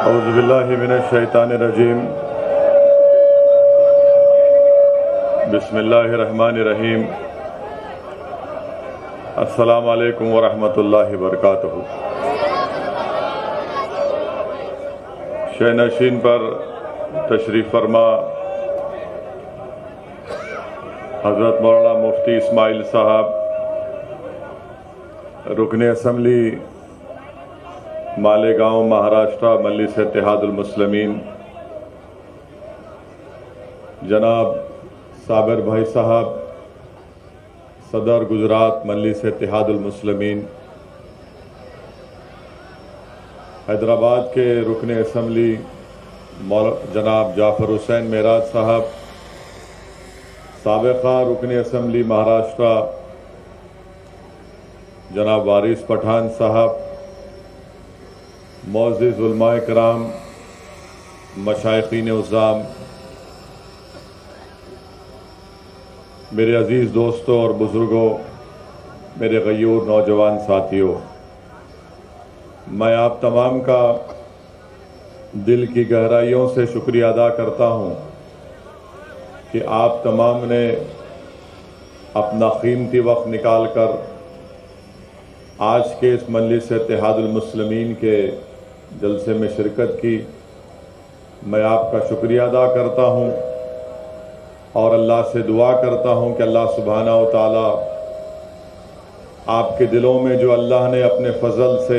औज़ुबिल्लाहि मिनश्शैतानिर्रजीम। बिस्मिल्लाहिर्रहमानिर्रहीम। अस्सलामु अलैकुम वरहमतुल्लाहि वबरकातुहू। शहनशीन पर तशरीफ़ फरमा हज़रत मौलाना मुफ्ती इस्माइल साहब, रुकने असम्बली मालेगांव महाराष्ट्र मजलिस इत्तेहादुल मुस्लिमीन, जनाब साबिर भाई साहब, सदर गुजरात मजलिस इत्तेहादुल मुस्लिमीन, हैदराबाद के रुकने असम्बली जनाब जाफर हुसैन मेराज साहब, साबिक़ा रुकने असम्बली महाराष्ट्र जनाब वारिस पठान साहब, मोअज़्ज़िज़ उलमाए किराम, मशाइख़ीन उज़्ज़ाम, मेरे अज़ीज़ दोस्तों और बुज़ुर्गों, मेरे गयूर नौजवान साथियों, मैं आप तमाम का दिल की गहराइयों से शुक्रिया अदा करता हूँ कि आप तमाम ने अपना कीमती वक्त निकाल कर आज के इस मजलिस इत्तेहादुल मुस्लिमीन के जलसे में शिरकत की। मैं आपका शुक्रिया अदा करता हूँ और अल्लाह से दुआ करता हूँ कि अल्लाह सुब्हाना व तआला आपके दिलों में जो अल्लाह ने अपने फ़ज़ल से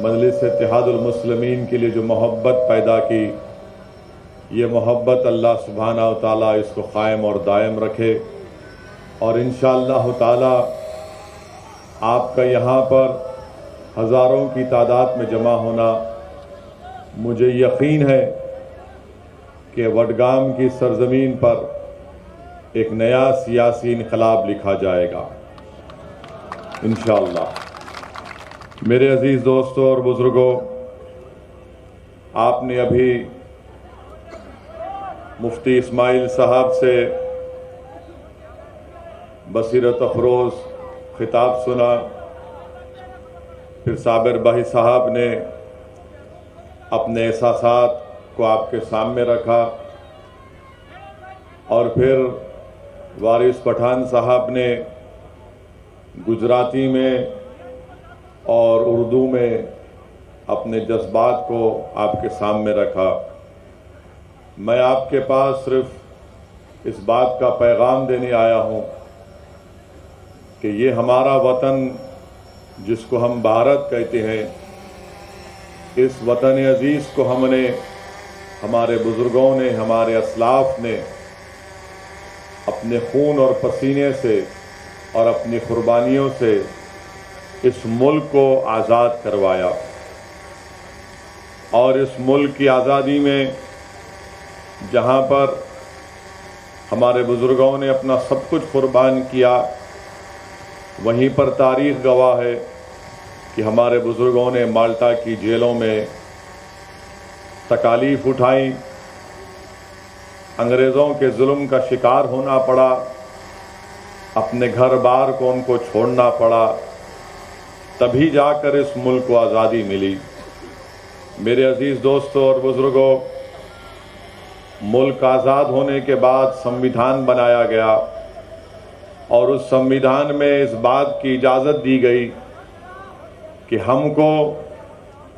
मजलिस इत्तेहादुल मुस्लिमीन के लिए जो मोहब्बत पैदा की, ये मोहब्बत अल्लाह सुब्हाना व तआला इसको क़ायम और दायम रखे। और इंशाअल्लाह ताला आपका यहाँ पर हज़ारों की तादाद में जमा होना, मुझे यकीन है कि वडगाम की सरज़मीन पर एक नया सियासी इनक़लाब लिखा जाएगा इंशाअल्लाह। मेरे अज़ीज़ दोस्तों और बुज़ुर्गों, आपने अभी मुफ्ती इस्माइल साहब से बसीरत अफरोज़ खिताब सुना, फिर साबिर भाई साहब ने अपने एहसासात को आपके सामने रखा और फिर वारिस पठान साहब ने गुजराती में और उर्दू में अपने जज्बात को आपके सामने रखा। मैं आपके पास सिर्फ इस बात का पैगाम देने आया हूँ कि ये हमारा वतन जिसको हम भारत कहते हैं, इस वतन अजीज़ को हमने, हमारे बुज़ुर्गों ने, हमारे असलाफ ने अपने खून और पसीने से और अपनी कुर्बानियों से इस मुल्क को आज़ाद करवाया। और इस मुल्क की आज़ादी में जहाँ पर हमारे बुज़ुर्गों ने अपना सब कुछ कुर्बान किया, वहीं पर तारीख़ गवाह है कि हमारे बुज़ुर्गों ने माल्टा की जेलों में तकालीफ़ उठाई, अंग्रेज़ों के जुल्म का शिकार होना पड़ा, अपने घर बार को उनको छोड़ना पड़ा, तभी जाकर इस मुल्क को आज़ादी मिली। मेरे अज़ीज़ दोस्तों और बुज़ुर्गों, मुल्क आज़ाद होने के बाद संविधान बनाया गया और उस संविधान में इस बात की इजाज़त दी गई कि हमको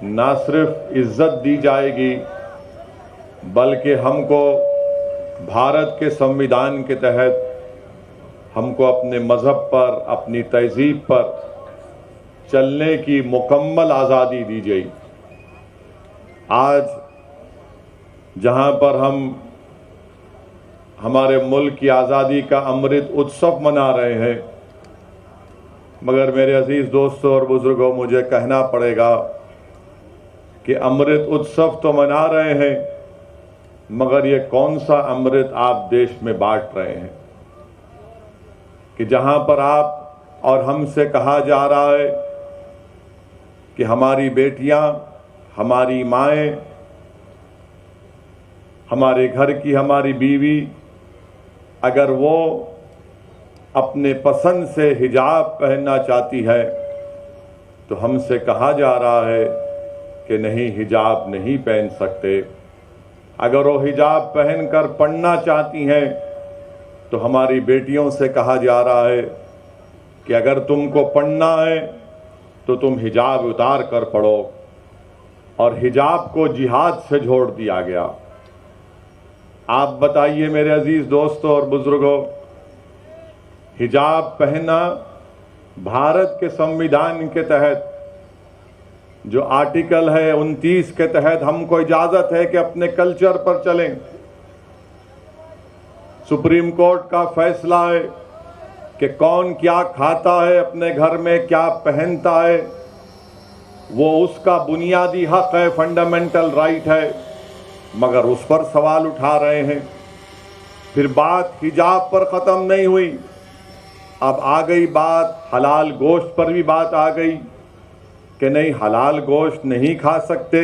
ना सिर्फ इज़्ज़त दी जाएगी बल्कि हमको भारत के संविधान के तहत हमको अपने मज़हब पर, अपनी तहज़ीब पर चलने की मुकम्मल आज़ादी दी गई। आज जहाँ पर हम हमारे मुल्क की आज़ादी का अमृत उत्सव मना रहे हैं, मगर मेरे अज़ीज़ दोस्तों और बुज़ुर्गों, मुझे कहना पड़ेगा कि अमृत उत्सव तो मना रहे हैं, मगर ये कौन सा अमृत आप देश में बांट रहे हैं कि जहाँ पर आप और हमसे कहा जा रहा है कि हमारी बेटियाँ, हमारी माएँ, हमारे घर की हमारी बीवी, अगर वो अपने पसंद से हिजाब पहनना चाहती है तो हमसे कहा जा रहा है कि नहीं हिजाब नहीं पहन सकते। अगर वो हिजाब पहनकर पढ़ना चाहती हैं तो हमारी बेटियों से कहा जा रहा है कि अगर तुमको पढ़ना है तो तुम हिजाब उतार कर पढ़ो, और हिजाब को जिहाद से जोड़ दिया गया। आप बताइए मेरे अजीज दोस्तों और बुजुर्गों, हिजाब पहनना भारत के संविधान के तहत जो आर्टिकल है 29 के तहत हमको इजाजत है कि अपने कल्चर पर चलें। सुप्रीम कोर्ट का फैसला है कि कौन क्या खाता है, अपने घर में क्या पहनता है, वो उसका बुनियादी हक है, फंडामेंटल राइट है, मगर उस पर सवाल उठा रहे हैं। फिर बात हिजाब पर ख़त्म नहीं हुई, अब आ गई बात हलाल गोश्त पर भी बात आ गई कि नहीं हलाल गोश्त नहीं खा सकते,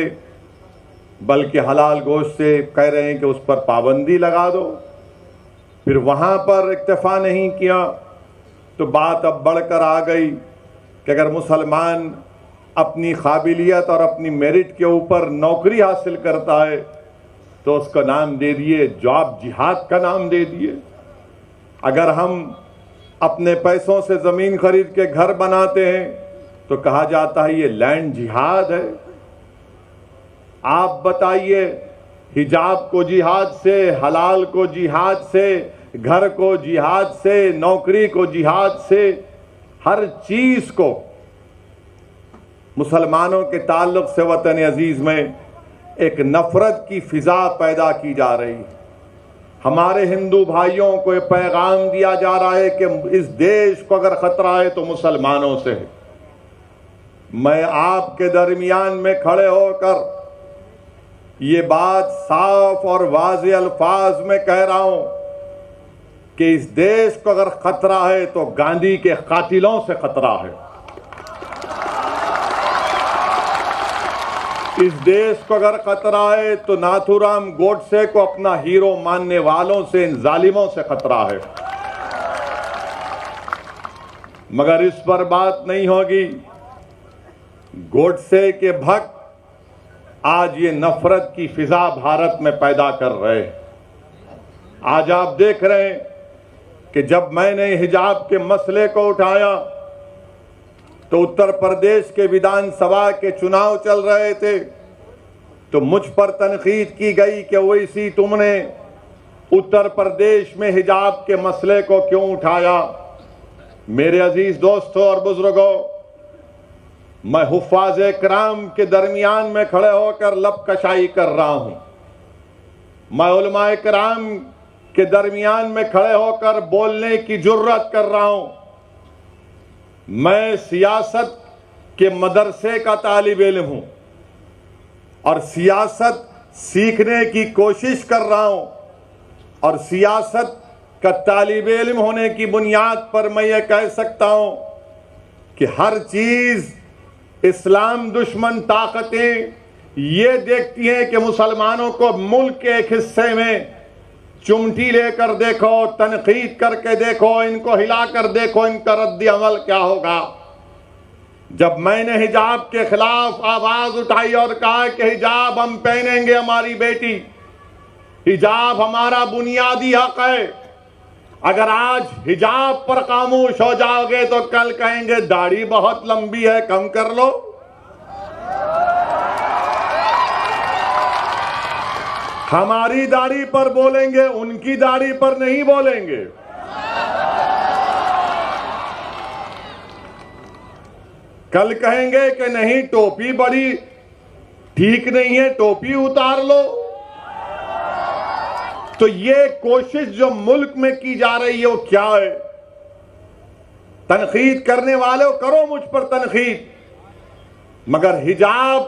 बल्कि हलाल गोश्त से कह रहे हैं कि उस पर पाबंदी लगा दो। फिर वहाँ पर इक्तफा नहीं किया तो बात अब बढ़कर आ गई कि अगर मुसलमान अपनी काबिलियत और अपनी मेरिट के ऊपर नौकरी हासिल करता है तो उसका नाम दे दिए जॉब जिहाद का नाम दे दिए। अगर हम अपने पैसों से ज़मीन खरीद के घर बनाते हैं तो कहा जाता है ये लैंड जिहाद है। आप बताइए, हिजाब को जिहाद से, हलाल को जिहाद से, घर को जिहाद से, नौकरी को जिहाद से, हर चीज को मुसलमानों के ताल्लुक से वतन अजीज में एक नफरत की फिजा पैदा की जा रही है। हमारे हिंदू भाइयों को ये पैगाम दिया जा रहा है कि इस देश को अगर खतरा है तो मुसलमानों से है। मैं आपके दरमियान में खड़े होकर ये बात साफ और वाज़ेह अल्फाज में कह रहा हूं कि इस देश को अगर खतरा है तो गांधी के कातिलों से खतरा है। इस देश को अगर खतरा है तो नाथूराम गोडसे को अपना हीरो मानने वालों से, इन जालिमों से खतरा है। मगर इस पर बात नहीं होगी। गोडसे के भक्त आज ये नफरत की फिजा भारत में पैदा कर रहे हैं। आज आप देख रहे हैं कि जब मैंने हिजाब के मसले को उठाया तो उत्तर प्रदेश के विधानसभा के चुनाव चल रहे थे तो मुझ पर तनकीद की गई कि वैसी तुमने उत्तर प्रदेश में हिजाब के मसले को क्यों उठाया। मेरे अजीज दोस्तों और बुजुर्गों, मैं हुफ़ाज़े किराम के दरमियान में खड़े होकर लब कशाई कर रहा हूं। मैं उलमाए किराम के दरमियान में खड़े होकर बोलने की जुर्रत कर रहा हूं। मैं सियासत के मदरसे का तालिब इल्म हूं और सियासत सीखने की कोशिश कर रहा हूं, और सियासत का तालिब इल्म होने की बुनियाद पर मैं ये कह सकता हूं कि हर चीज इस्लाम दुश्मन ताकतें ये देखती हैं कि मुसलमानों को मुल्क के एक हिस्से में चुमटी लेकर देखो, तनकीद करके देखो, इनको हिलाकर देखो, इनका रद्द अमल क्या होगा। जब मैंने हिजाब के खिलाफ आवाज उठाई और कहा कि हिजाब हम पहनेंगे, हमारी बेटी, हिजाब हमारा बुनियादी हक है, अगर आज हिजाब पर खामोश हो जाओगे तो कल कहेंगे दाढ़ी बहुत लंबी है, कम कर लो। हमारी दाढ़ी पर बोलेंगे, उनकी दाढ़ी पर नहीं बोलेंगे। कल कहेंगे कि नहीं टोपी बड़ी ठीक नहीं है, टोपी उतार लो। तो ये कोशिश जो मुल्क में की जा रही है वो क्या है? तनकीद करने वाले करो मुझ पर तनकीद, मगर हिजाब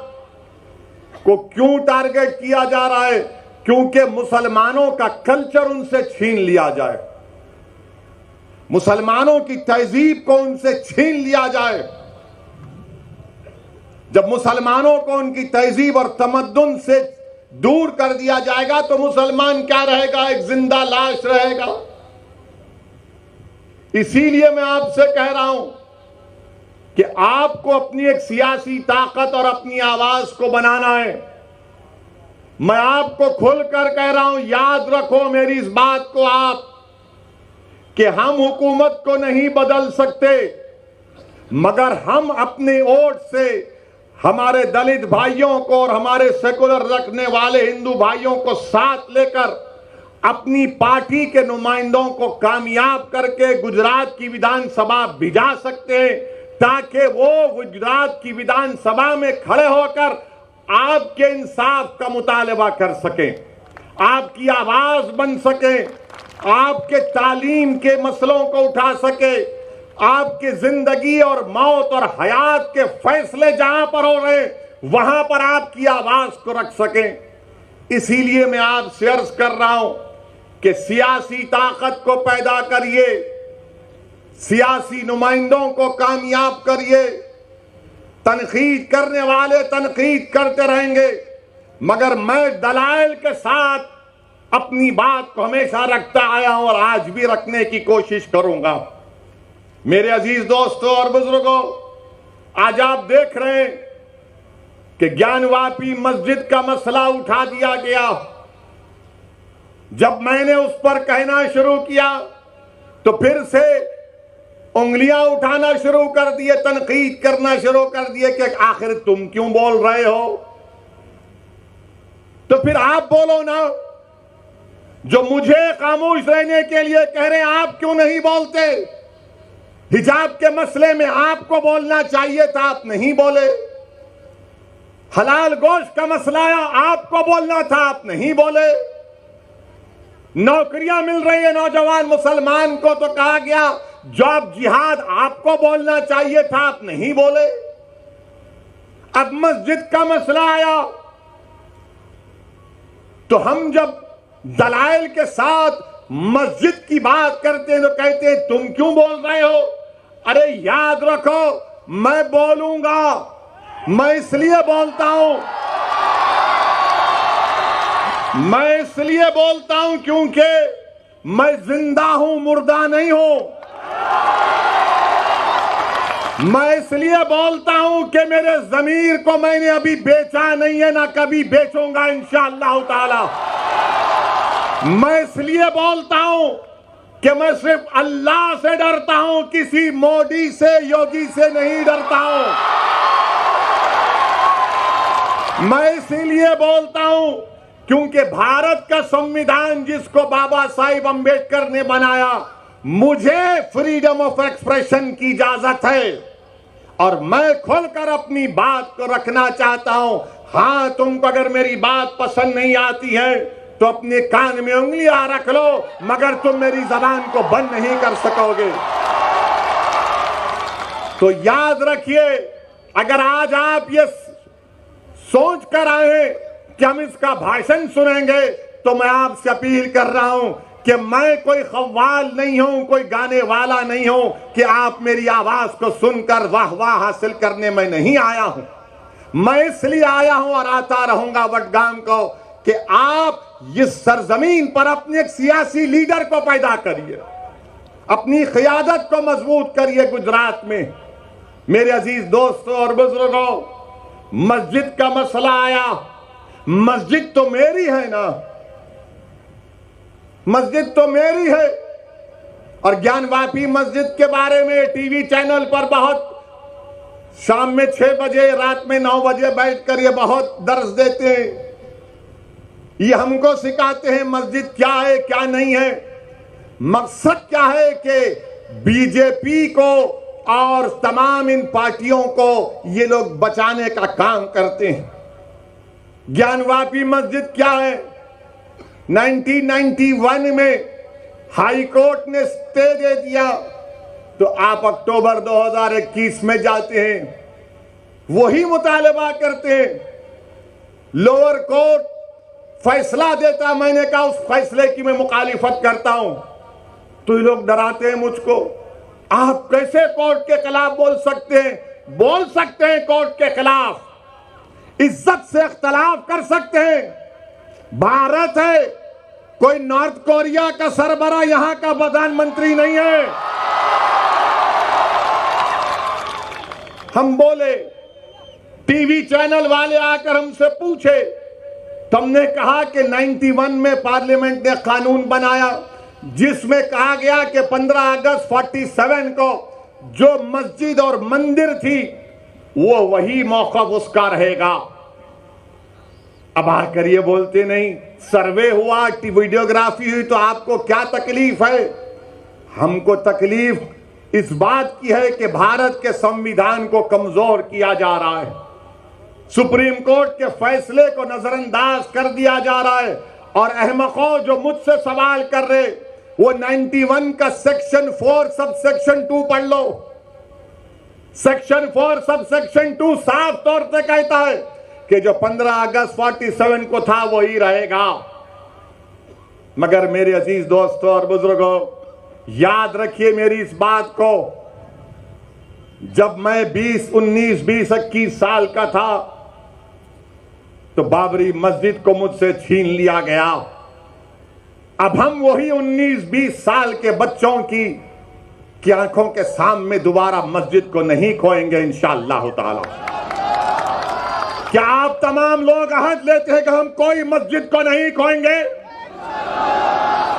को क्यों टारगेट किया जा रहा है? क्योंकि मुसलमानों का कल्चर उनसे छीन लिया जाए, मुसलमानों की तहजीब को उनसे छीन लिया जाए। जब मुसलमानों को उनकी तहजीब और तमद्दुन से दूर कर दिया जाएगा तो मुसलमान क्या रहेगा? एक जिंदा लाश रहेगा। इसीलिए मैं आपसे कह रहा हूं कि आपको अपनी एक सियासी ताकत और अपनी आवाज को बनाना है। मैं आपको खुलकर कह रहा हूं, याद रखो मेरी इस बात को आप, कि हम हुकूमत को नहीं बदल सकते, मगर हम अपने वोट से हमारे दलित भाइयों को और हमारे सेकुलर रखने वाले हिंदू भाइयों को साथ लेकर अपनी पार्टी के नुमाइंदों को कामयाब करके गुजरात की विधानसभा भिजा सकते हैं, ताकि वो गुजरात की विधानसभा में खड़े होकर आपके इंसाफ का मुतालबा कर सके, आपकी आवाज बन सके, आपके तालीम के मसलों को उठा सके, आपकी जिंदगी और मौत और हयात के फैसले जहां पर हो रहे वहां पर आपकी आवाज को रख सकें। इसीलिए मैं आपसे अर्ज कर रहा हूं कि सियासी ताकत को पैदा करिए, सियासी नुमाइंदों को कामयाब करिए। तनकीद करने वाले तनकीद करते रहेंगे, मगर मैं दलाइल के साथ अपनी बात को हमेशा रखता आया हूं और आज भी रखने की कोशिश करूंगा। मेरे अजीज दोस्तों और बुजुर्गों, आज आप देख रहे हैं कि ज्ञानवापी मस्जिद का मसला उठा दिया गया। जब मैंने उस पर कहना शुरू किया तो फिर से उंगलियां उठाना शुरू कर दिए, तनकीद करना शुरू कर दिए कि आखिर तुम क्यों बोल रहे हो। तो फिर आप बोलो ना, जो मुझे खामोश रहने के लिए कह रहे हैं, आप क्यों नहीं बोलते। हिजाब के मसले में आपको बोलना चाहिए था, आप नहीं बोले। हलाल गोश्त का मसला आया, आपको बोलना था, आप नहीं बोले। नौकरियां मिल रही है नौजवान मुसलमान को, तो कहा गया जॉब जिहाद, आपको बोलना चाहिए था, आप नहीं बोले। अब मस्जिद का मसला आया तो हम जब दलाइल के साथ मस्जिद की बात करते हैं तो कहते हैं तुम क्यों बोल रहे हो। अरे याद रखो, मैं बोलूंगा, मैं इसलिए बोलता हूं, मैं इसलिए बोलता हूं क्योंकि मैं जिंदा हूं, मुर्दा नहीं हूं। मैं इसलिए बोलता हूं कि मेरे जमीर को मैंने अभी बेचा नहीं है, ना कभी बेचूंगा इंशाअल्लाह ताला। मैं इसलिए बोलता हूं कि मैं सिर्फ अल्लाह से डरता हूं, किसी मोदी से, योगी से नहीं डरता हूं। मैं इसीलिए बोलता हूं क्योंकि भारत का संविधान जिसको बाबा साहिब अंबेडकर ने बनाया, मुझे फ्रीडम ऑफ एक्सप्रेशन की इजाजत है और मैं खुलकर अपनी बात को रखना चाहता हूं। हां, तुमको अगर मेरी बात पसंद नहीं आती है तो अपने कान में उंगलियां रख लो, मगर तुम मेरी जबान को बंद नहीं कर सकोगे। तो याद रखिए, अगर आज आप ये सोच कर आए कि हम इसका भाषण सुनेंगे, तो मैं आपसे अपील कर रहा हूं कि मैं कोई खव्वाल नहीं हूं, कोई गाने वाला नहीं हूं कि आप मेरी आवाज को सुनकर वाह वाह हासिल करने में नहीं आया हूं। मैं इसलिए आया हूं और आता रहूंगा वडगाम को कि आप इस सरजमीन पर अपने एक सियासी लीडर को पैदा करिए, अपनी क़ियादत को मजबूत करिए गुजरात में। मेरे अजीज दोस्तों और बुजुर्गों, मस्जिद का मसला आया, मस्जिद तो मेरी है ना, मस्जिद तो मेरी है। और ज्ञानवापी मस्जिद के बारे में टीवी चैनल पर बहुत शाम में 6 बजे, रात में 9 बजे बैठकर ये बहुत दर्स देते हैं। ये हमको सिखाते हैं मस्जिद क्या है क्या नहीं है। मकसद क्या है कि बीजेपी को और तमाम इन पार्टियों को ये लोग बचाने का काम करते हैं। ज्ञानवापी मस्जिद क्या है, 1991 में हाई कोर्ट ने स्टे दे दिया, तो आप अक्टूबर 2021 में जाते हैं, वही मुतालबा करते हैं। लोअर कोर्ट फैसला देता, मैंने कहा उस फैसले की मैं मुखालिफत करता हूं, तो ये लोग डराते हैं मुझको। आप कैसे कोर्ट के खिलाफ बोल सकते हैं? बोल सकते हैं कोर्ट के खिलाफ, इज्जत से इख्तलाफ कर सकते हैं। भारत है, कोई नॉर्थ कोरिया का सरबरा यहां का प्रधानमंत्री नहीं है। हम बोले, टीवी चैनल वाले आकर हमसे पूछे, तुमने कहा कि 91 में पार्लियामेंट ने कानून बनाया जिसमें कहा गया कि 15 अगस्त 47 को जो मस्जिद और मंदिर थी वो वही मौक़िफ़ उसका रहेगा। अब आकर ये बोलते नहीं, सर्वे हुआ, वीडियोग्राफी हुई तो आपको क्या तकलीफ है? हमको तकलीफ इस बात की है कि भारत के संविधान को कमजोर किया जा रहा है, सुप्रीम कोर्ट के फैसले को नजरअंदाज कर दिया जा रहा है। और अहमकों जो मुझसे सवाल कर रहे, वो 91 का सेक्शन 4 सब सेक्शन 2 पढ़ लो। सेक्शन 4 सब सेक्शन 2 साफ तौर से कहता है कि जो 15 अगस्त 47 को था वही रहेगा। मगर मेरे अजीज दोस्तों और बुजुर्गों, याद रखिए मेरी इस बात को, जब मैं 19, 20, 21 साल का था तो बाबरी मस्जिद को मुझसे छीन लिया गया। अब हम वही 19, 20 साल के बच्चों की आंखों के सामने दोबारा मस्जिद को नहीं खोएंगे इंशाअल्लाह ताला। क्या आप तमाम लोग अहद लेते हैं कि हम कोई मस्जिद को नहीं खोएंगे?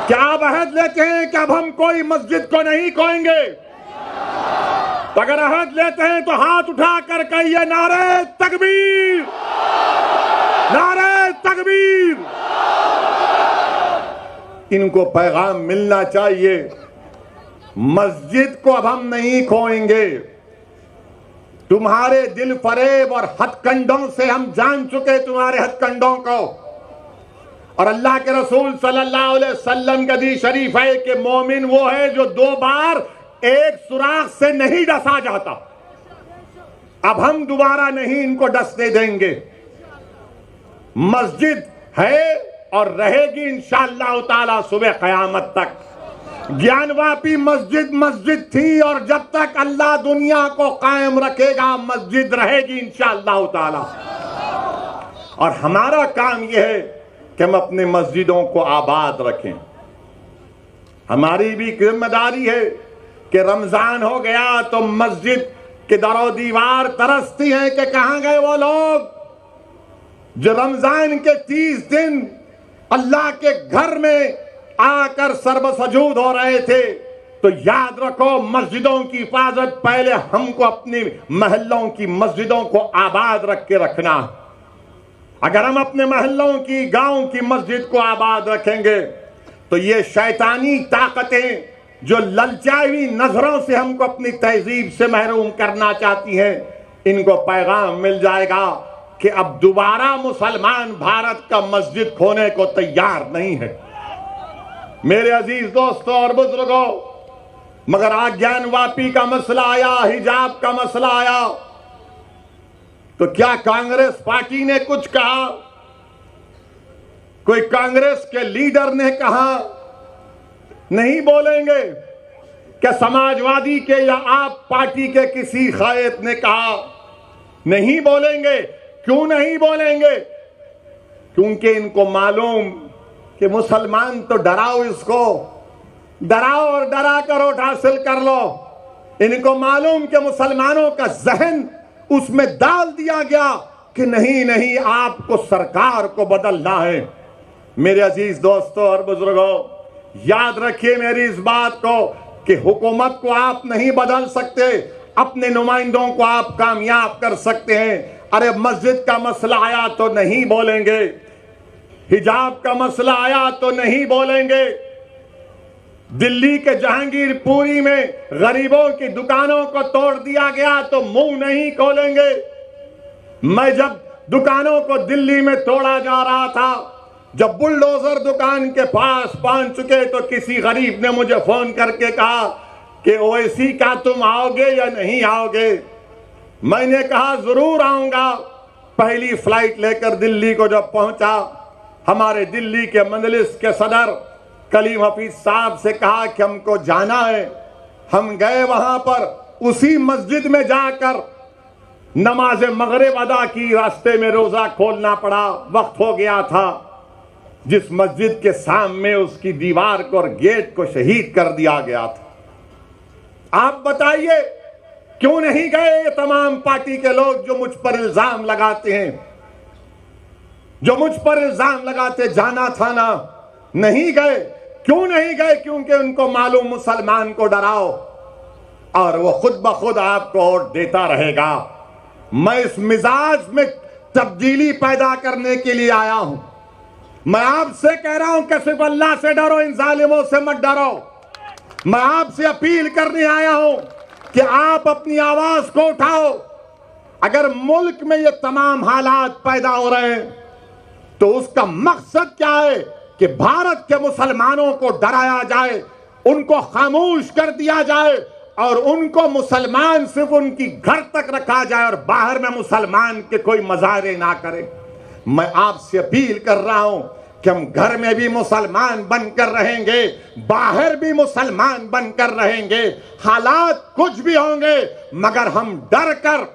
क्या आप अहद लेते हैं कि अब हम कोई मस्जिद को नहीं खोएंगे? तो अगर अहद लेते हैं तो हाथ उठाकर कहिए नारे तकबीर, नारे तकबीर। इनको पैगाम मिलना चाहिए, मस्जिद को अब हम नहीं खोएंगे। तुम्हारे दिल फरेब और हथकंडों से हम जान चुके तुम्हारे हथकंडों को। और अल्लाह के रसूल सल्लल्लाहु अलैहि वसल्लम का हदीस शरीफ है कि मोमिन वो है जो 2 बार एक सुराख से नहीं डसा जाता। अब हम दोबारा नहीं इनको डसने देंगे। मस्जिद है और रहेगी इंशाअल्लाह ताला सुबह क़यामत तक। ज्ञानवापी मस्जिद थी और जब तक अल्लाह दुनिया को कायम रखेगा मस्जिद रहेगी इंशाअल्लाह ताला। और हमारा काम यह है कि हम अपने मस्जिदों को आबाद रखें। हमारी भी जिम्मेदारी है कि रमजान हो गया तो मस्जिद के दरो दीवार तरसती हैं कि कहां गए वो लोग जो रमजान के 30 दिन अल्लाह के घर में आकर सर्वसजूद हो रहे थे। तो याद रखो, मस्जिदों की हिफाजत पहले हमको अपने महल्लों की मस्जिदों को आबाद रख के रखना। अगर हम अपने महल्लों की, गांव की मस्जिद को आबाद रखेंगे तो ये शैतानी ताकतें जो ललचाई हुई नजरों से हमको अपनी तहजीब से महरूम करना चाहती हैं, इनको पैगाम मिल जाएगा कि अब दोबारा मुसलमान भारत का मस्जिद खोने को तैयार नहीं है। मेरे अजीज दोस्तों और बुजुर्गों, मगर आज्ञानवापी का मसला आया, हिजाब का मसला आया, तो क्या कांग्रेस पार्टी ने कुछ कहा? कोई कांग्रेस के लीडर ने कहा? नहीं बोलेंगे। क्या समाजवादी के या आप पार्टी के किसी कायद ने कहा? नहीं बोलेंगे। क्यों नहीं बोलेंगे? क्योंकि इनको मालूम कि मुसलमान तो डराओ, इसको डराओ और डरा कर वोट हासिल कर लो। इनको मालूम कि मुसलमानों का जहन उसमें डाल दिया गया कि नहीं नहीं, आपको सरकार को बदलना है। मेरे अजीज दोस्तों और बुजुर्गों, याद रखिए मेरी इस बात को कि हुकूमत को आप नहीं बदल सकते, अपने नुमाइंदों को आप कामयाब कर सकते हैं। अरे मस्जिद का मसला आया तो नहीं बोलेंगे, हिजाब का मसला आया तो नहीं बोलेंगे, दिल्ली के जहांगीरपुरी में गरीबों की दुकानों को तोड़ दिया गया तो मुंह नहीं खोलेंगे। मैं जब दुकानों को दिल्ली में तोड़ा जा रहा था, जब बुलडोजर दुकान के पास पहुंच चुके तो किसी गरीब ने मुझे फोन करके कहा कि ओवैसी का तुम आओगे या नहीं आओगे? मैंने कहा जरूर आऊंगा। पहली फ्लाइट लेकर दिल्ली को जब पहुंचा, हमारे दिल्ली के मजलिस के सदर कलीम हफीज साहब से कहा कि हमको जाना है। हम गए वहां पर, उसी मस्जिद में जाकर नमाज मगरिब अदा की। रास्ते में रोजा खोलना पड़ा, वक्त हो गया था। जिस मस्जिद के सामने उसकी दीवार को और गेट को शहीद कर दिया गया था। आप बताइए क्यों नहीं गए ये तमाम पार्टी के लोग जो मुझ पर इल्जाम लगाते हैं, जो मुझ पर इल्जाम लगाते जाना था ना, नहीं गए। क्यों नहीं गए? क्योंकि उनको मालूम मुसलमान को डराओ और वो खुद ब खुद आपको वोट देता रहेगा। मैं इस मिजाज में तब्दीली पैदा करने के लिए आया हूं। मैं आपसे कह रहा हूं कि सिर्फ अल्लाह से डरो, इन जालिमों से मत डरो। मैं आपसे अपील करने आया हूं कि आप अपनी आवाज को उठाओ। अगर मुल्क में ये तमाम हालात पैदा हो रहे हैं तो उसका मकसद क्या है कि भारत के मुसलमानों को डराया जाए, उनको खामोश कर दिया जाए और उनको मुसलमान सिर्फ उनकी घर तक रखा जाए और बाहर में मुसलमान के कोई मजारे ना करे। मैं आपसे अपील कर रहा हूं कि हम घर में भी मुसलमान बनकर रहेंगे, बाहर भी मुसलमान बनकर रहेंगे। हालात कुछ भी होंगे मगर हम डर कर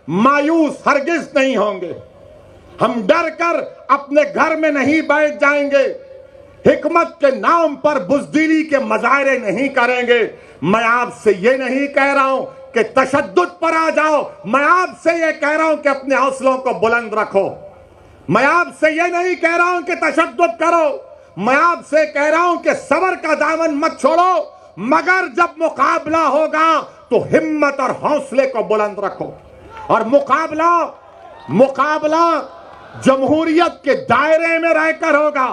मायूस हरगिज नहीं होंगे। हम डर कर अपने घर में नहीं बैठ जाएंगे। हिकमत के नाम पर बुज़दिली के मजारे नहीं करेंगे। मैं आपसे ये नहीं कह रहा हूं कि तशद्दुद पर आ जाओ। मैं आपसे ये कह रहा हूं कि अपने हौसलों को बुलंद रखो। मैं आपसे ये नहीं कह रहा हूं कि तशद्दुद करो। मैं आपसे कह रहा हूं कि सब्र का दामन मत छोड़ो, मगर जब मुकाबला होगा तो हिम्मत और हौसले को बुलंद रखो। और मुकाबला जमहूरियत के दायरे में रहकर होगा।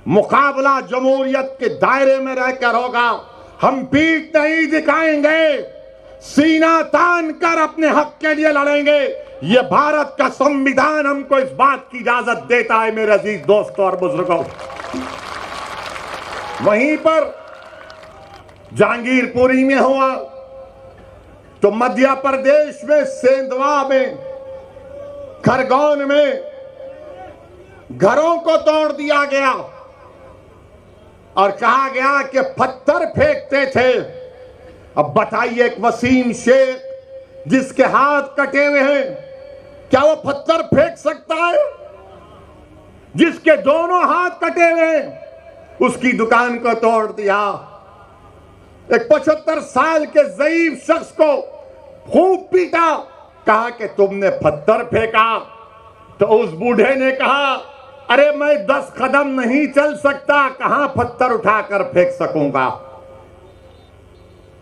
मुकाबला जमहूरियत के दायरे में रहकर होगा। हम पीठ नहीं दिखाएंगे, सीना तान कर अपने हक के लिए लड़ेंगे। ये भारत का संविधान हमको इस बात की इजाजत देता है मेरे अजीज दोस्तों और बुजुर्गों। वहीं पर जहांगीरपुरी में हुआ तो मध्य प्रदेश में सेंधवा में, खरगोन में घरों को तोड़ दिया गया और कहा गया कि पत्थर फेंकते थे। अब बताइए, एक वसीम शेख जिसके हाथ कटे हुए हैं, क्या वो पत्थर फेंक सकता है? जिसके दोनों हाथ कटे हुए हैं उसकी दुकान को तोड़ दिया। एक 75 साल के ज़ईफ शख्स को खूब पीटा, कहा कि तुमने पत्थर फेंका। तो उस बूढ़े ने कहा, अरे मैं 10 कदम नहीं चल सकता, कहां पत्थर उठाकर फेंक सकूंगा।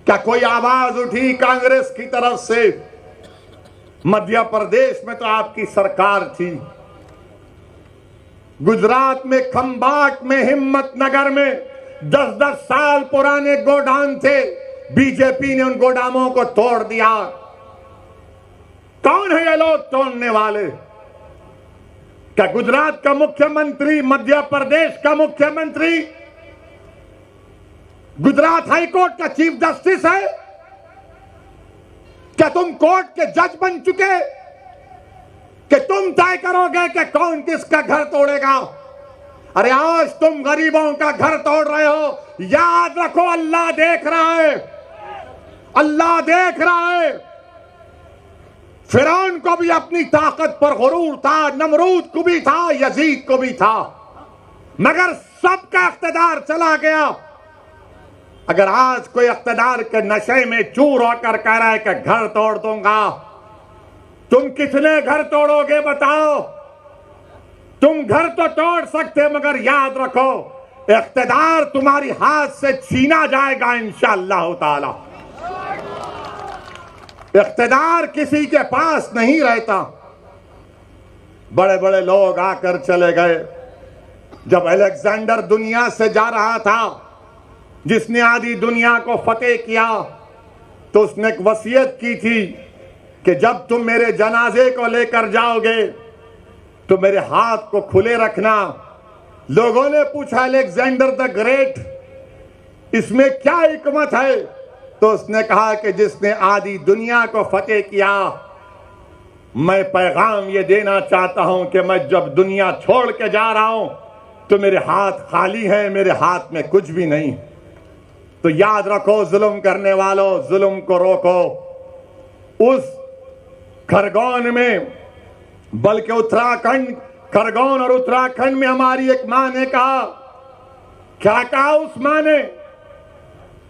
क्या कोई आवाज उठी कांग्रेस की तरफ से? मध्य प्रदेश में तो आपकी सरकार थी। गुजरात में खंबाट में, हिम्मतनगर में 10-10 साल पुराने गोडाउन थे, बीजेपी ने उन गोदामों को तोड़ दिया। कौन है ये लोग तोड़ने वाले? क्या गुजरात का मुख्यमंत्री, मध्य प्रदेश का मुख्यमंत्री, गुजरात हाई कोर्ट का चीफ जस्टिस है? क्या तुम कोर्ट के जज बन चुके कि तुम तय करोगे कि कौन किसका घर तोड़ेगा? अरे आज तुम गरीबों का घर तोड़ रहे हो, याद रखो अल्लाह देख रहा है। अल्लाह देख रहा है। फिरौन को भी अपनी ताकत पर गुरूर था, नमरूद को भी था, यजीद को भी था, मगर सबका इख्तिदार चला गया। अगर आज कोई इख्तिदार के नशे में चूर होकर कह रहा है कि घर तोड़ दूंगा, तुम कितने घर तोड़ोगे बताओ? तुम घर तो तोड़ सकते, मगर याद रखो इख्तिदार तुम्हारी हाथ से छीना जाएगा इंशाअल्लाह ताला। इख्तिदार किसी के पास नहीं रहता। बड़े बड़े लोग आकर चले गए। जब अलेक्जेंडर दुनिया से जा रहा था, जिसने आधी दुनिया को फतेह किया, तो उसने एक वसीयत की थी कि जब तुम मेरे जनाजे को लेकर जाओगे तो मेरे हाथ को खुले रखना। लोगों ने पूछा, अलेक्जेंडर द ग्रेट, इसमें क्या हिकमत है? तो उसने कहा कि जिसने आधी दुनिया को फतेह किया, मैं पैगाम ये देना चाहता हूं कि मैं जब दुनिया छोड़ के जा रहा हूं तो मेरे हाथ खाली हैं, मेरे हाथ में कुछ भी नहीं। तो याद रखो, जुल्म करने वालों, जुल्म को रोको। उस खरगोन में, बल्कि उत्तराखंड, खरगोन और उत्तराखंड में हमारी एक मां ने कहा, क्या कहा उस मां ने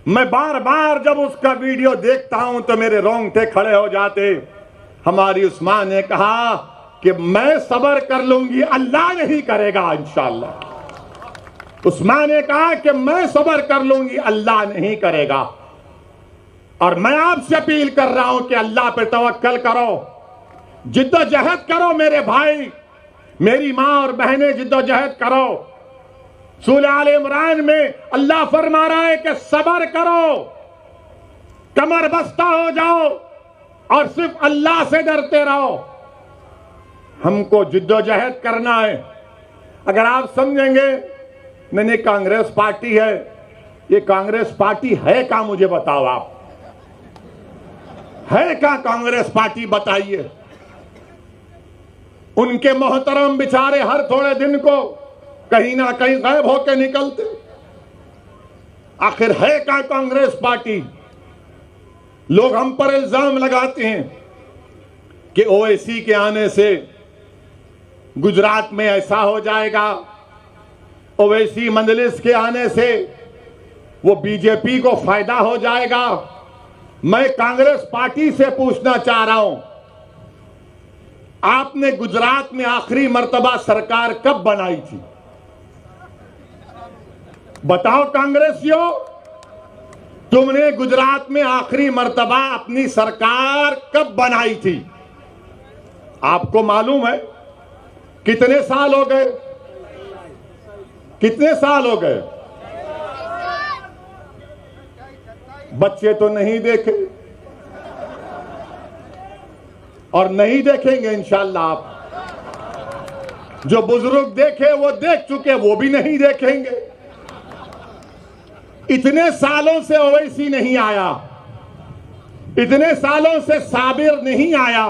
मैं बार बार जब उसका वीडियो देखता हूं तो मेरे रोंगटे खड़े हो जाते। हमारी उस्मा ने कहा कि मैं सब्र कर लूंगी, अल्लाह नहीं करेगा इंशाअल्लाह। उस्मा ने कहा कि मैं सब्र कर लूंगी, अल्लाह नहीं करेगा। और मैं आपसे अपील कर रहा हूं कि अल्लाह पर तवक्कल करो, जिद्दोजहद करो मेरे भाई, मेरी मां और बहनें, जिद्दोजहद करो। सूरह आल इमरान में अल्लाह फरमा रहा है कि सब्र करो, कमर बस्ता हो जाओ और सिर्फ अल्लाह से डरते रहो। हमको जिद्दोजहद करना है। अगर आप समझेंगे मैंने कांग्रेस पार्टी है, ये कांग्रेस पार्टी है क्या? मुझे बताओ, आप है क्या कांग्रेस पार्टी? बताइए। उनके मोहतरम बेचारे हर थोड़े दिन को कहीं ना कहीं गायब होकर निकलते। आखिर है क्या कांग्रेस पार्टी? लोग हम पर इल्जाम लगाते हैं कि ओवैसी के आने से गुजरात में ऐसा हो जाएगा, ओवैसी मजलिस के आने से वो बीजेपी को फायदा हो जाएगा। मैं कांग्रेस पार्टी से पूछना चाह रहा हूं, आपने गुजरात में आखिरी मर्तबा सरकार कब बनाई थी? बताओ कांग्रेसियों, तुमने गुजरात में आखिरी मर्तबा अपनी सरकार कब बनाई थी? आपको मालूम है? कितने साल हो गए? कितने साल हो गए? बच्चे तो नहीं देखे और नहीं देखेंगे इंशाअल्लाह। आप जो बुजुर्ग देखे वो देख चुके, वो भी नहीं देखेंगे। इतने सालों से ओवैसी नहीं आया, इतने सालों से साबिर नहीं आया,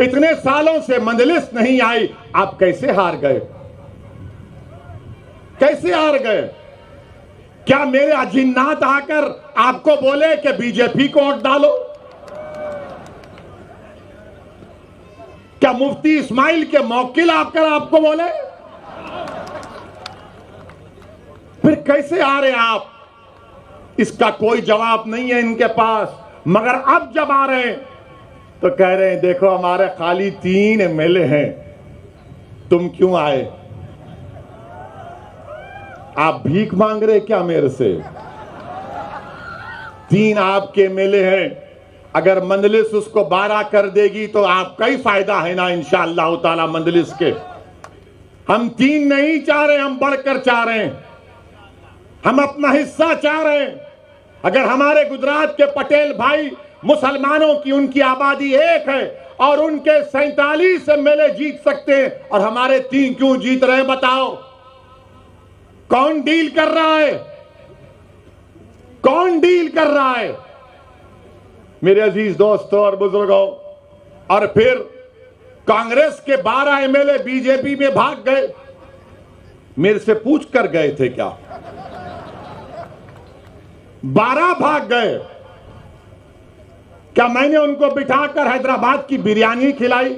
इतने सालों से मजलिस नहीं आई। आप कैसे हार गए? कैसे हार गए? क्या मेरे अजिन्नात आकर आपको बोले कि बीजेपी को वोट डालो? क्या मुफ्ती इस्माइल के मौकिल आकर आपको बोले? फिर कैसे आ रहे आप? इसका कोई जवाब नहीं है इनके पास। मगर अब जब आ रहे हैं तो कह रहे हैं देखो हमारे खाली 3 एमएलए हैं, तुम क्यों आए? आप भीख मांग रहे क्या मेरे से? 3 आपके एमएलए हैं, अगर मजलिस उसको 12 कर देगी तो आपका ही फायदा है ना इंशाअल्लाह ताला मजलिस के। हम 3 नहीं चाह रहे, हम बढ़कर चाह रहे हैं, हम अपना हिस्सा चाह रहे हैं। अगर हमारे गुजरात के पटेल भाई मुसलमानों की उनकी आबादी 1 है और उनके 47 एमएलए जीत सकते हैं और हमारे 3 क्यों जीत रहे हैं? बताओ कौन डील कर रहा है? कौन डील कर रहा है? मेरे अजीज दोस्तों और बुजुर्गों, और फिर कांग्रेस के 12 एमएलए बीजेपी में भाग गए। मेरे से पूछ कर गए थे क्या? 12 भाग गए। क्या मैंने उनको बिठाकर हैदराबाद की बिरयानी खिलाई?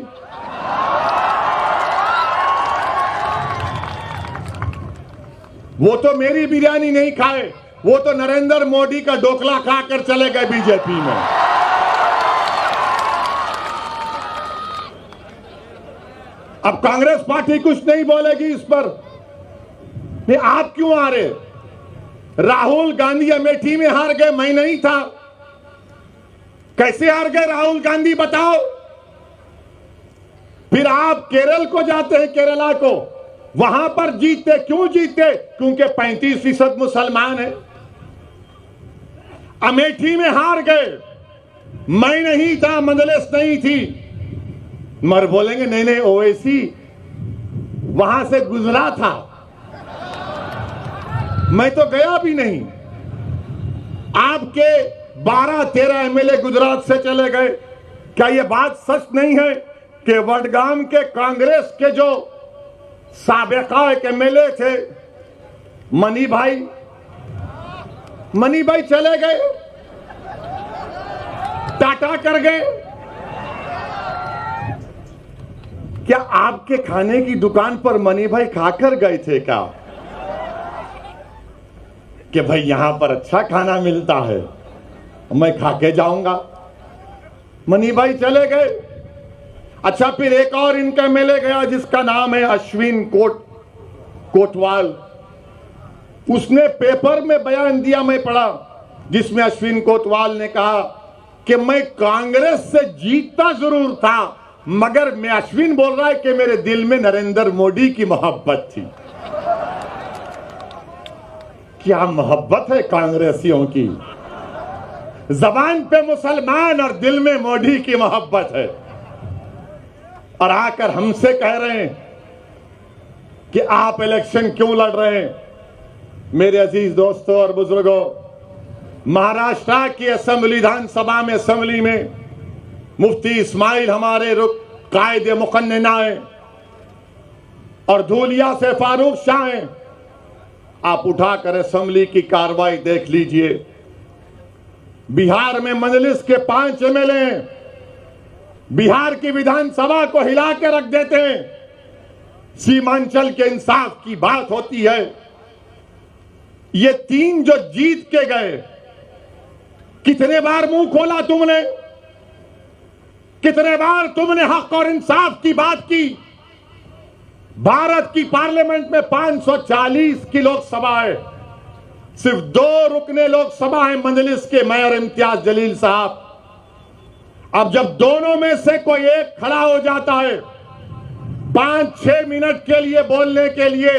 वो तो मेरी बिरयानी नहीं खाए, वो तो नरेंद्र मोदी का ढोकला खाकर चले गए बीजेपी में। अब कांग्रेस पार्टी कुछ नहीं बोलेगी इस पर। नहीं, आप क्यों आ रहे? राहुल गांधी अमेठी में हार गए, मैं नहीं था। कैसे हार गए राहुल गांधी बताओ? फिर आप केरल को जाते हैं, केरला को, वहां पर जीतते। क्यों जीतते? क्योंकि 35% मुसलमान है। अमेठी में हार गए, मैं नहीं था, मजलिस नहीं थी। मगर बोलेंगे नहीं नहीं ओवैसी वहां से गुजरा था, मैं तो गया भी नहीं। आपके 12-13 एमएलए गुजरात से चले गए। क्या यह बात सच नहीं है कि वडगाम के कांग्रेस के जो साबिका एमएलए थे मनी भाई चले गए, टाटा कर गए? क्या आपके खाने की दुकान पर मनी भाई खाकर गए थे क्या? कि भाई यहां पर अच्छा खाना मिलता है, मैं खा के जाऊंगा। मनी भाई चले गए। अच्छा, फिर एक और इनका एमएलए गया जिसका नाम है अश्विन कोटवाल। उसने पेपर में बयान दिया, मैं पढ़ा, जिसमें अश्विन कोटवाल ने कहा कि मैं कांग्रेस से जीतता जरूर था, मगर मैं, अश्विन बोल रहा है कि मेरे दिल में नरेंद्र मोदी की मोहब्बत थी। क्या मोहब्बत है कांग्रेसियों की, जबान पे मुसलमान और दिल में मोदी की मोहब्बत है, और आकर हमसे कह रहे हैं कि आप इलेक्शन क्यों लड़ रहे हैं। मेरे अजीज दोस्तों और बुजुर्गों, महाराष्ट्र की विधानसभा में असेंबली में मुफ्ती इस्माइल हमारे कायदे मुकन्नना है, और धूलिया से फारूक शाह हैं। आप उठाकर असेंबली की कार्रवाई देख लीजिए। बिहार में मजलिस के 5 एमएलए हैं, बिहार की विधानसभा को हिला के रख देते हैं। सीमांचल के इंसाफ की बात होती है। ये 3 जो जीत के गए, कितने बार मुंह खोला तुमने, कितने बार तुमने हक और इंसाफ की बात की। भारत की पार्लियामेंट में 540 की लोकसभा है, सिर्फ 2 रुकने लोकसभा है मजलिस के मेयर इम्तियाज जलील साहब। अब जब दोनों में से कोई एक खड़ा हो जाता है 5-6 मिनट के लिए बोलने के लिए,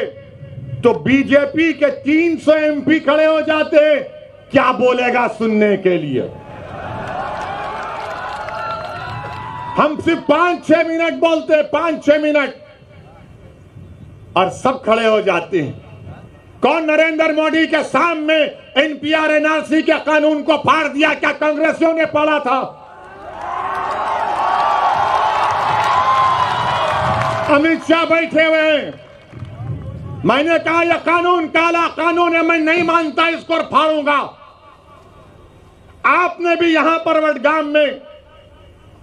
तो बीजेपी के 300 एमपी खड़े हो जाते हैं, क्या बोलेगा सुनने के लिए। हम सिर्फ 5-6 मिनट बोलते हैं, 5-6 मिनट, और सब खड़े हो जाते हैं। कौन नरेंद्र मोदी के सामने एनपीआर एनआरसी के कानून को फाड़ दिया, क्या कांग्रेसियों ने पढ़ा था? अमित शाह बैठे हुए हैं। मैंने कहा यह कानून काला कानून है, मैं नहीं मानता, इसको फाड़ूंगा। आपने भी यहां पर वडगाम में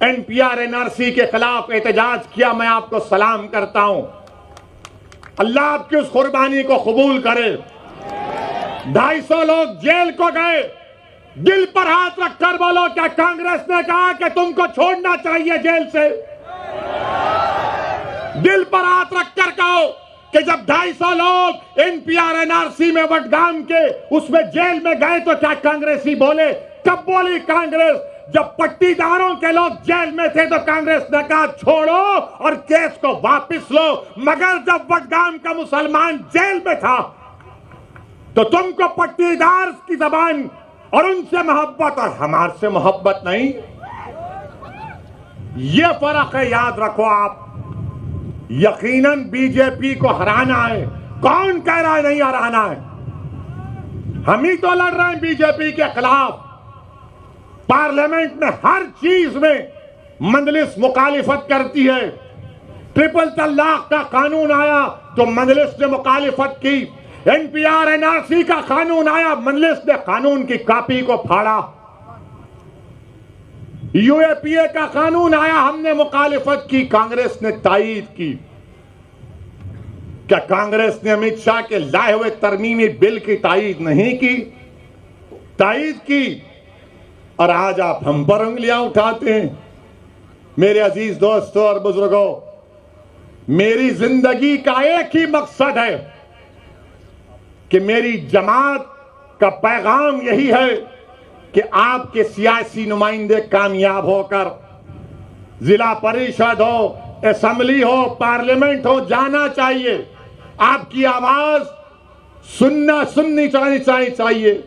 एनपीआर एनआरसी के खिलाफ एहतजाज किया, मैं आपको सलाम करता हूं। अल्लाह आपकी उस कुर्बानी को कबूल करे। 250 लोग जेल को गए। दिल पर हाथ रखकर बोलो, क्या कांग्रेस ने कहा कि तुमको छोड़ना चाहिए जेल से? दिल पर हाथ रखकर कहो कि जब 250 लोग एनपीआर एनआरसी में वडगाम के उसमें जेल में गए तो क्या कांग्रेसी बोले? कब बोली कांग्रेस? जब पट्टीदारों के लोग जेल में थे तो कांग्रेस ने कहा छोड़ो और केस को वापस लो, मगर जब वडगाम का मुसलमान जेल में था तो तुमको पट्टीदार की जबान और उनसे मोहब्बत और हमारे से मोहब्बत नहीं। ये फर्क है, याद रखो आप। यकीनन बीजेपी को हराना है। कौन कह रहा है नहीं हराना है? हम ही तो लड़ रहे हैं बीजेपी के खिलाफ। पार्लियामेंट में हर चीज में मजलिस मुखालिफत करती है। ट्रिपल तलाक का कानून आया तो मजलिस ने मुखालिफत की। एनपीआर एनआरसी का कानून आया, मजलिस ने कानून की कॉपी को फाड़ा। यूएपीए का कानून आया, हमने मुखालिफत की, कांग्रेस ने तायीद की। क्या कांग्रेस ने अमित शाह के लाए हुए तरमीमी बिल की तायीद नहीं की? तायीद की। और आज आप हम पर उंगलियां उठाते हैं। मेरे अजीज दोस्तों और बुजुर्गों, मेरी जिंदगी का एक ही मकसद है कि मेरी जमात का पैगाम यही है कि आपके सियासी नुमाइंदे कामयाब होकर जिला परिषद हो, असेंबली हो, पार्लियामेंट हो, जाना चाहिए। आपकी आवाज सुननी चाहिए।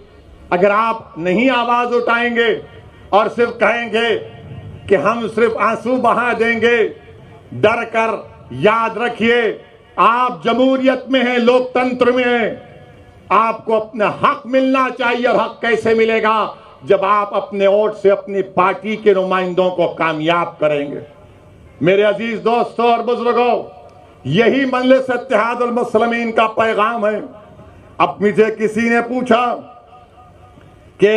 अगर आप नहीं आवाज उठाएंगे और सिर्फ कहेंगे कि हम सिर्फ आंसू बहा देंगे, डर कर, याद रखिए आप जमहूरियत में हैं, लोकतंत्र में हैं। आपको अपना हक मिलना चाहिए। और हक कैसे मिलेगा? जब आप अपने वोट से अपनी पार्टी के नुमाइंदों को कामयाब करेंगे। मेरे अजीज दोस्तों और बुजुर्गों, यही मजलिस इत्तेहादुल मुस्लिमीन का पैगाम है। अब मुझे किसी ने पूछा कि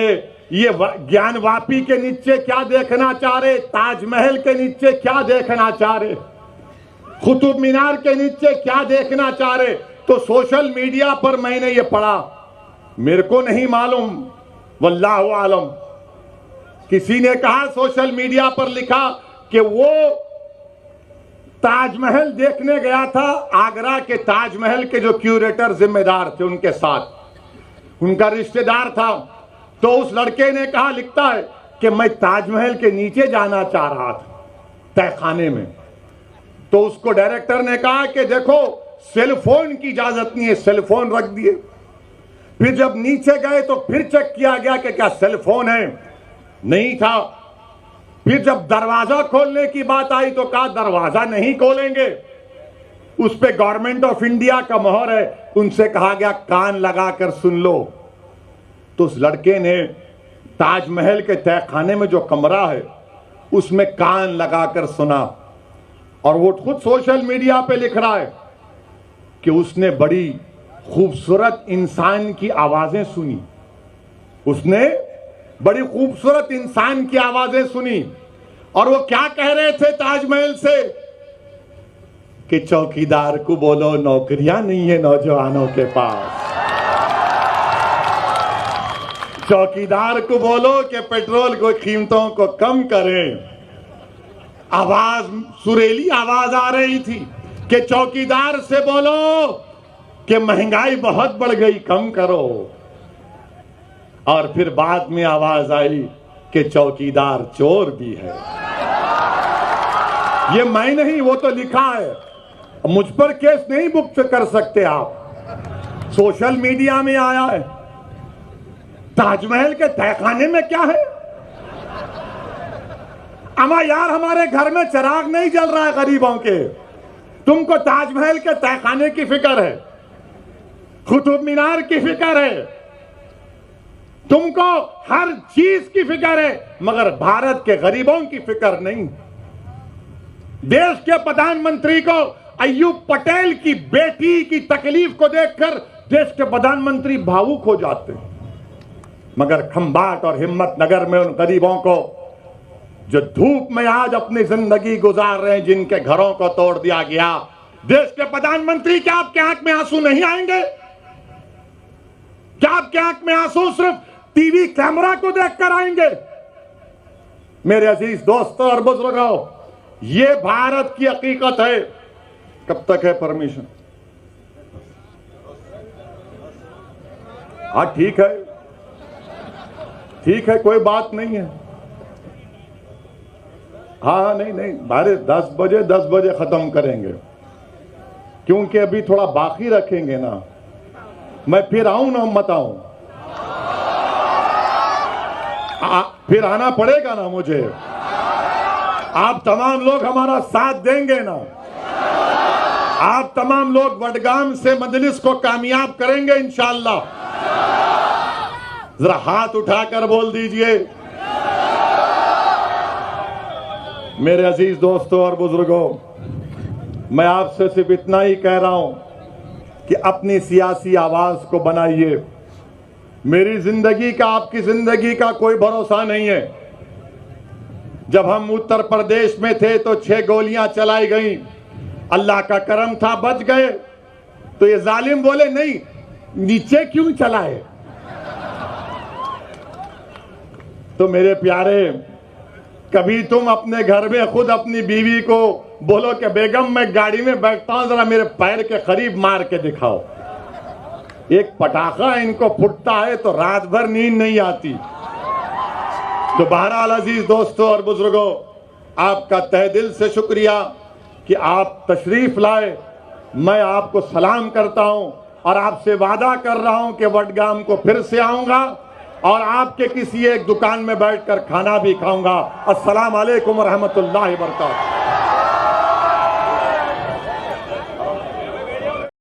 ये ज्ञान वापी के नीचे क्या देखना चाह रहे, ताजमहल के नीचे क्या देखना चाह रहे, कुतुब मीनार के नीचे क्या देखना चाह रहे? तो सोशल मीडिया पर मैंने ये पढ़ा। मेरे को नहीं मालूम, वल्लाहु आलम। किसी ने कहा, सोशल मीडिया पर लिखा कि वो ताजमहल देखने गया था, आगरा के ताजमहल के जो क्यूरेटर जिम्मेदार थे उनके साथ, उनका रिश्तेदार था। तो उस लड़के ने कहा, लिखता है कि मैं ताजमहल के नीचे जाना चाह रहा था, तहखाने में। तो उसको डायरेक्टर ने कहा कि देखो सेल फोन की इजाजत नहीं है, सेल फोन रख दिए। फिर जब नीचे गए तो फिर चेक किया गया कि क्या सेल फोन है, नहीं था। फिर जब दरवाजा खोलने की बात आई तो कहा दरवाजा नहीं खोलेंगे, उस पे गवर्नमेंट ऑफ इंडिया का मोहर है। उनसे कहा गया कान लगाकर सुन लो। तो उस लड़के ने ताजमहल के तहखाने में जो कमरा है उसमें कान लगाकर सुना, और वो खुद सोशल मीडिया पे लिख रहा है कि उसने बड़ी खूबसूरत इंसान की आवाजें सुनी, उसने बड़ी खूबसूरत इंसान की आवाजें सुनी। और वो क्या कह रहे थे ताजमहल से कि चौकीदार को बोलो नौकरियां नहीं है नौजवानों के पास, चौकीदार को बोलो कि पेट्रोल को कीमतों को कम करें। आवाज, सुरीली आवाज आ रही थी कि चौकीदार से बोलो कि महंगाई बहुत बढ़ गई, कम करो। और फिर बाद में आवाज आई कि चौकीदार चोर भी है। ये मैं नहीं, वो तो लिखा है। मुझ पर केस नहीं बुक कर सकते आप, सोशल मीडिया में आया है। ताजमहल के तहखाने में क्या है? अमा यार, हमारे घर में चिराग नहीं जल रहा है गरीबों के, तुमको ताजमहल के तहखाने की फिक्र है, कुतुब मीनार की फिक्र है, तुमको हर चीज की फिक्र है, मगर भारत के गरीबों की फिक्र नहीं। देश के प्रधानमंत्री को अय्यूब पटेल की बेटी की तकलीफ को देखकर देश के प्रधानमंत्री भावुक हो जाते हैं, मगर खंबाट और हिम्मतनगर में उन गरीबों को जो धूप में आज अपनी जिंदगी गुजार रहे हैं, जिनके घरों को तोड़ दिया गया, देश के प्रधानमंत्री, क्या आपके आंख में आंसू नहीं आएंगे? क्या आपके आंख में आंसू सिर्फ टीवी कैमरा को देखकर आएंगे? मेरे अजीज दोस्तों और बुजुर्गों, ये भारत की हकीकत है। कब तक है परमिशन? हाँ ठीक है, कोई बात नहीं है। हाँ नहीं, बारे 10 बजे खत्म करेंगे, क्योंकि अभी थोड़ा बाकी रखेंगे ना। मैं फिर आऊं ना, मत आऊं, फिर आना पड़ेगा ना मुझे। आप तमाम लोग हमारा साथ देंगे ना? आप तमाम लोग वडगाम से मजलिस को कामयाब करेंगे इंशाअल्लाह। जरा हाथ उठाकर बोल दीजिए। मेरे अजीज दोस्तों और बुजुर्गों, मैं आपसे सिर्फ इतना ही कह रहा हूं कि अपनी सियासी आवाज को बनाइए। मेरी जिंदगी का, आपकी जिंदगी का कोई भरोसा नहीं है। जब हम उत्तर प्रदेश में थे तो 6 गोलियां चलाई गई, अल्लाह का करम था बच गए। तो ये जालिम बोले नहीं, नीचे क्यों चलाए? तो मेरे प्यारे, कभी तुम अपने घर में खुद अपनी बीवी को बोलो कि बेगम मैं गाड़ी में बैठता हूं, जरा मेरे पैर के करीब मार के दिखाओ। एक पटाखा इनको फुटता है तो रात भर नींद नहीं आती। तो बहरहाल अजीज दोस्तों और बुजुर्गों, आपका तहे दिल से शुक्रिया कि आप तशरीफ लाए। मैं आपको सलाम करता हूं और आपसे वादा कर रहा हूं कि वडगाम को फिर से आऊंगा और आपके किसी एक दुकान में बैठकर खाना भी खाऊंगा। अस्सलाम वालेकुम व रहमतुल्लाहि व बरकातहू।